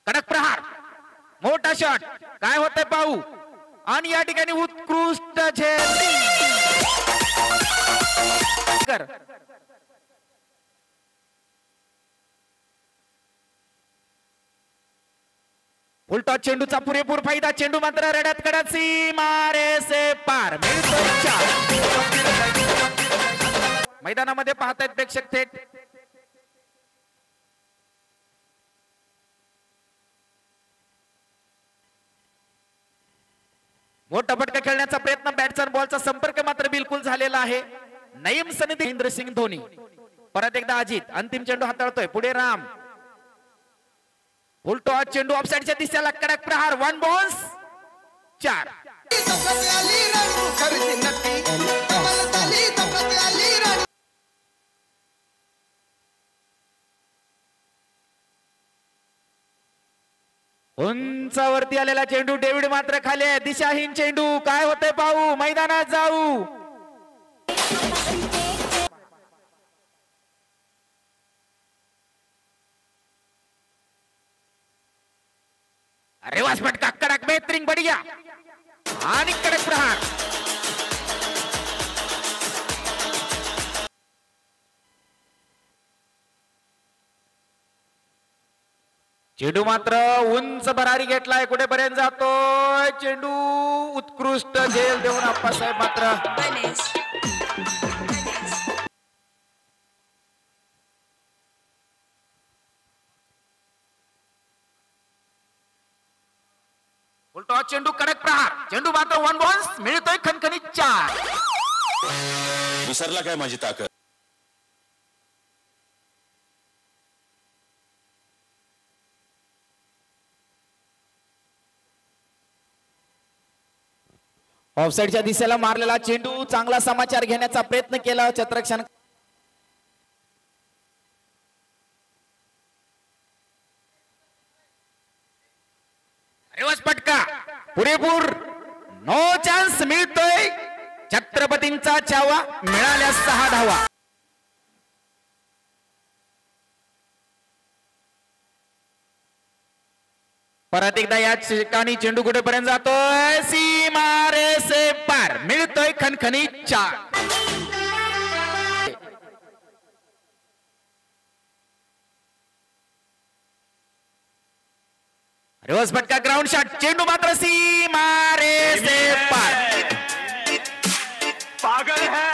कडक प्रहार, मोठा शॉट, काय होतंय पाहू. आणि या ठिकाणी उत्कृष्ट झेल. उलटा चेंडूचा पुरेपूर फायदा. चेंडू मात्र रड्यात कडक सीमारे से पार. मैदानामध्ये पाहतायत प्रेक्षक थेट. मोठा फटका खेळण्याचा प्रयत्न. बॅटचा बॉलचा संपर्क मात्र बिलकुल झालेला आहे. नईम सनदी, महेंद्रसिंग धोनी. परत एकदा अजित. अंतिम चेंडू हाताळतोय. पुढे राम. उलटो चेंडू ऑफसाइडच्या दिशेला. कडक प्रहार. 1 बॉल्स 4. उंचावरती आलेला चेंडू. डेव्हिड मात्र खाली आहे. दिशाहीन चेंडू. काय होतंय पाहू. मैदानात जाऊ. रिवर्स फटका. कडक बेहतरीन बढिया. आणि कडक प्रहार. चेंडू मात्र उंच भरारी घेतलाय. कुठेपर्यंत जातोय चेंडू. उत्कृष्ट झेल देऊन आप्पासाहेब मात्र उलटो चेंडू. कडक प्रहार. चेंडू मात्र 1 बॉल्स. मिळतोय खणखणीत 4. विसरला काय माझी ताकद. ऑफसाइडच्या दिशेला मारलेला चेंडू. चांगला समाचार घेण्याचा प्रयत्न केला छत्रक्षण. रिवर्स फटका. पुरेपूर. No chance. मिळतोय छत्रपतींचा चावा. मिळाल्या 6 धावा. परत एकदा या ठिकाणी चेंडू कुठेपर्यंत जातोय. सीमारे से पार. मिळतोय खणखणीत 4. रिवर्स फटका. Ground shot. चेंडू मात्र सीमारे से पार. पागल है.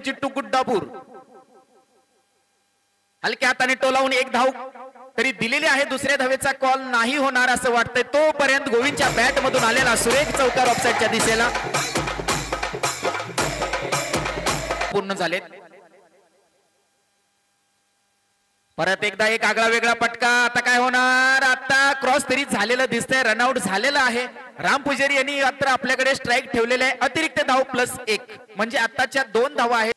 चिट्टू गुड्डापूर हलक्या हाताने टोलावून 1 धाव तरी दिलेली आहे. दुसऱ्या धावेचा कॉल नाही होणार असं वाटतंय. तोपर्यंत गोविंदच्या बॅट मधून आलेला सुरेख चौकार ऑफसाइडच्या दिशेला. पूर्ण झाले. परत एकदा एक आगळा वेगळा पटका. आता काय होणार. आता क्रॉस तरी झालेलं दिसतंय. रनआउट झालेलं आहे. राम पुजारी यांनी आता आपल्याकडे स्ट्राईक ठेवलेले आहे. अतिरिक्त धाव +1 म्हणजे आताच्या 2 धावा आहेत.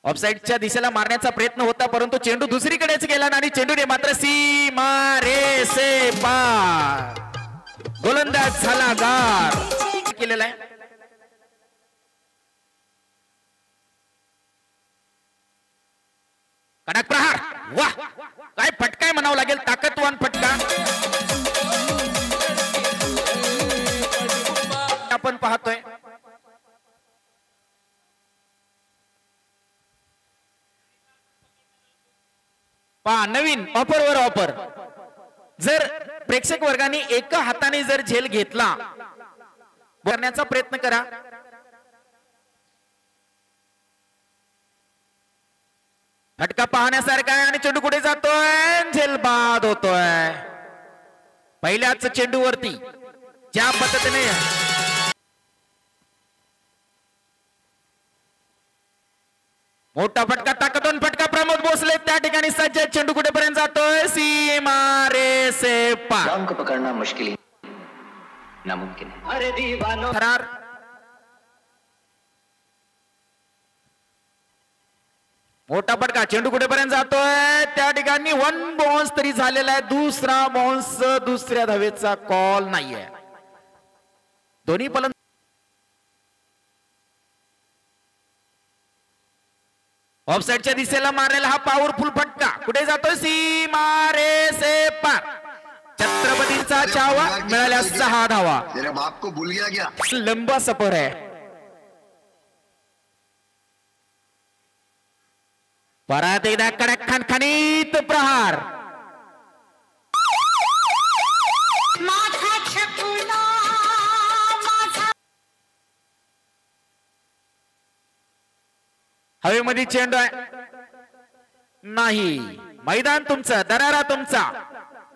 ऑफसाइडच्या दिशेला मारण्याचा प्रयत्न होता परंतु चेंडू दुसरीकडेच गेला आणि चेंडूने मात्र सीमा रे से पार. गोलंदाज झाला गार केलेला आहे. कडक प्रहार. वाह काय फटका म्हणावं लागेल. ताकदवान फटका आपण पाहतोय. पहा नवीन ऑफरवर ऑफर. जर प्रेक्षक वर्गाने एका हाताने जर झेल घेतला करण्याचा प्रयत्न करा. फटका पाहण्यासारखा आहे आणि चेंडू कुठे जातोय. झेल बाद होतोय. पहिल्याच चेंडूवरती ज्या पद्धतीने मोठा फटका. ताकदवान फटका. प्रमोद भोसले त्या ठिकाणी सज्ज. चेंडू कुठेपर्यंत जातोय. सीमा रे से पार. राम को पकड़ना मुश्किल नामुमकिन है. अरे दीवानो. थरार. मोठा फटका. चेंडू कुठेपर्यंत जातोय. त्या ठिकाणी 1 बाउन्स तरी झालेला आहे. दुसरा बाउन्स. दुसऱ्या धावेचा कॉल नाहीये. दोन्ही फलंदाज. ऑफसाईडच्या दिशेला मारलेला हा पॉवरफुल फटका कुठे जातोय सीमा रे से पार. छत्रपतींचा चावा मिळाल्या 6 धावा. तेरे बाप को भूल गया क्या? लंबा सफर है. परत एकदा कडक खणखणीत प्रहार. हवेमध्ये चेंडू आहे नाही. मैदान तुमचं, दरारा तुमचा.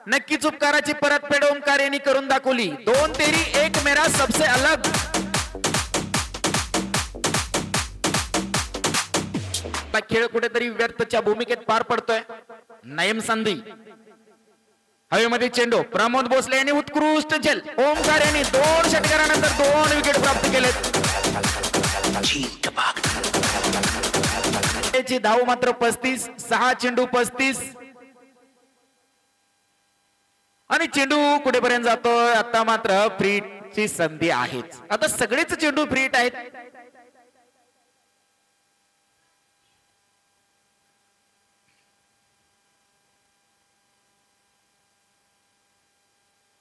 नक्कीच उपकाराची परतफेड ओंकार यांनी करून दाखवली. 2 तेरी 1 मेरा सबसे अलग. खेळ कुठेतरी व्यर्थच्या भूमिकेत पार पडतोय. नयम संधी. हवेमध्ये चेंडू. प्रमोद भोसले यांनी उत्कृष्ट झेल. ओंकार यांनी 2 षटकारानंतर 2 विकेट प्राप्त केलेत. धाव मात्र 35. 6 चेंडू 35 आणि चेंडू कुठेपर्यंत जातोय. आता मात्र फ्रीटची संधी आहेच. आता सगळेच चेंडू फ्रीट आहेत.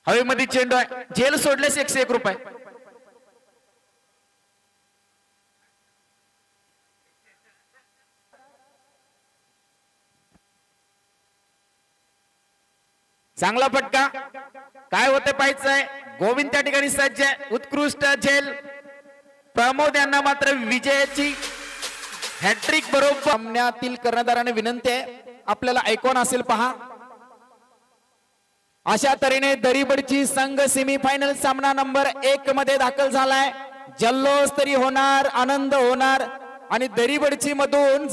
हवेमध्ये चेंडू आहे. झेल सोडल्यास 101 रुपये. चांगला फटका. काय होते पाहायचंय. गोविंद त्या ठिकाणी सज्ज आहे. उत्कृष्ट झेल. प्रमोद यांना मात्र विजयाची हॅट्रिक बरोबर. सामन्यातील कर्णधाराने विनंती आहे आपल्याला ऐकून असेल पहा. अशा तऱ्हेने दरीबडची संघ सेमीफायनल सामना नंबर 1 मध्ये दाखल झालाय. जल्लोष तरी होणार, आनंद होणार आणि दरीबडची मधून